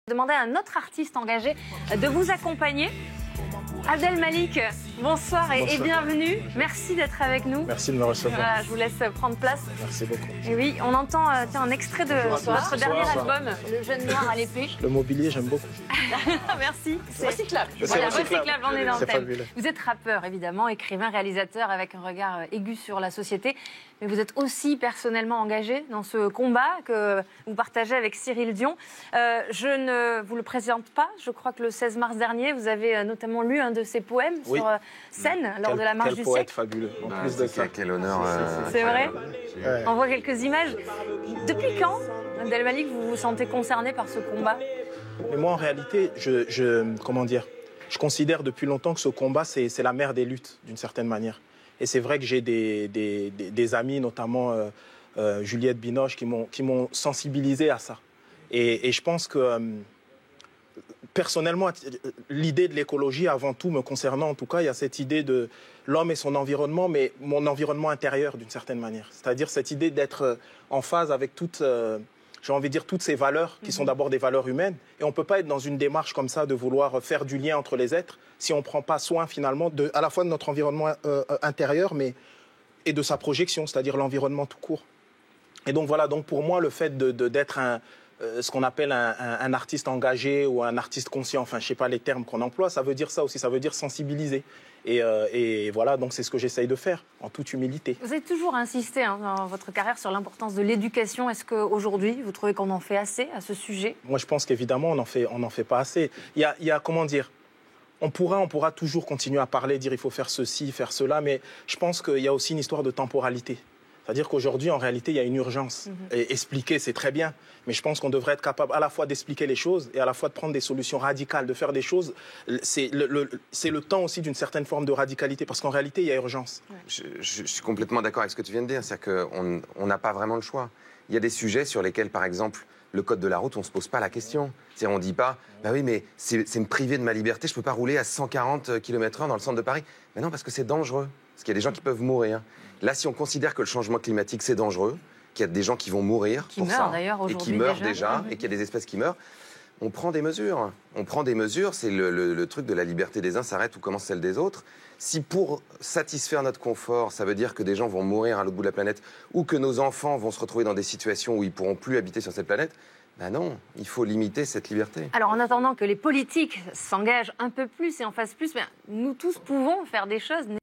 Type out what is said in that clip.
Demander à un autre artiste engagé de vous accompagner. Abdel Malik, bonsoir et bienvenue. Merci d'être avec nous. Merci de me recevoir. Voilà, je vous laisse prendre place. Merci beaucoup. Et oui, on entend un extrait de votre dernier album, Le Jeune Noir à l'épée. Le mobilier, j'aime beaucoup. Merci. C'est recyclable. Voilà, recyclable, on est dans le thème. fabuleux. Vous êtes rappeur, évidemment, écrivain, réalisateur avec un regard aigu sur la société. Mais vous êtes aussi personnellement engagé dans ce combat que vous partagez avec Cyril Dion. Je ne vous le présente pas. Je crois que le 16 mars dernier, vous avez notamment lu un de ses poèmes sur scène lors de la marche du Quel poète siècle. fabuleux. En plus de ça. Quel honneur. C'est vrai. Ouais. On voit quelques images. Depuis quand, Abdel Malik, vous vous sentez concerné par ce combat? Mais moi, en réalité, comment dire, je considère depuis longtemps que ce combat, c'est la mère des luttes, d'une certaine manière. Et c'est vrai que j'ai des amis, notamment Juliette Binoche, qui m'ont sensibilisé à ça. Et je pense que, personnellement, l'idée de l'écologie, avant tout, me concernant en tout cas, il y a cette idée de l'homme et son environnement, mais mon environnement intérieur, d'une certaine manière. C'est-à-dire cette idée d'être en phase avec toute... j'ai envie de dire toutes ces valeurs qui sont d'abord des valeurs humaines. Et on ne peut pas être dans une démarche comme ça de vouloir faire du lien entre les êtres si on ne prend pas soin finalement à la fois de notre environnement intérieur et de sa projection, c'est-à-dire l'environnement tout court. Et donc voilà, donc pour moi le fait d'être ce qu'on appelle un artiste engagé ou un artiste conscient, enfin je ne sais pas les termes qu'on emploie, ça veut dire ça aussi, ça veut dire sensibiliser. Et voilà, donc c'est ce que j'essaye de faire, en toute humilité. Vous avez toujours insisté dans votre carrière sur l'importance de l'éducation. Est-ce qu'aujourd'hui, vous trouvez qu'on en fait assez à ce sujet? Moi, je pense qu'évidemment, on n'en fait pas assez. Il y a, comment dire, on pourra toujours continuer à parler, dire il faut faire ceci, faire cela, mais je pense qu'il y a aussi une histoire de temporalité. C'est-à-dire qu'aujourd'hui, en réalité, il y a une urgence. Et expliquer, c'est très bien. Mais je pense qu'on devrait être capable à la fois d'expliquer les choses et à la fois de prendre des solutions radicales, de faire des choses. C'est le temps aussi d'une certaine forme de radicalité, parce qu'en réalité, il y a urgence. Je suis complètement d'accord avec ce que tu viens de dire. C'est-à-dire qu'on n'a pas vraiment le choix. Il y a des sujets sur lesquels, par exemple, le code de la route, on ne se pose pas la question. C'est-à-dire, on ne dit pas, bah oui, mais c'est me priver de ma liberté, je ne peux pas rouler à 140 km/h dans le centre de Paris. Mais non, parce que c'est dangereux. Parce qu'il y a des gens qui peuvent mourir. Là, si on considère que le changement climatique, c'est dangereux, qu'il y a des gens qui vont mourir pour ça, et qui meurent déjà, et qu'il y a des espèces qui meurent, on prend des mesures. On prend des mesures, c'est le truc de la liberté des uns s'arrête où commence celle des autres. Si pour satisfaire notre confort, ça veut dire que des gens vont mourir à l'autre bout de la planète, ou que nos enfants vont se retrouver dans des situations où ils ne pourront plus habiter sur cette planète, ben non, il faut limiter cette liberté. Alors, en attendant que les politiques s'engagent un peu plus et en fassent plus, nous tous pouvons faire des choses.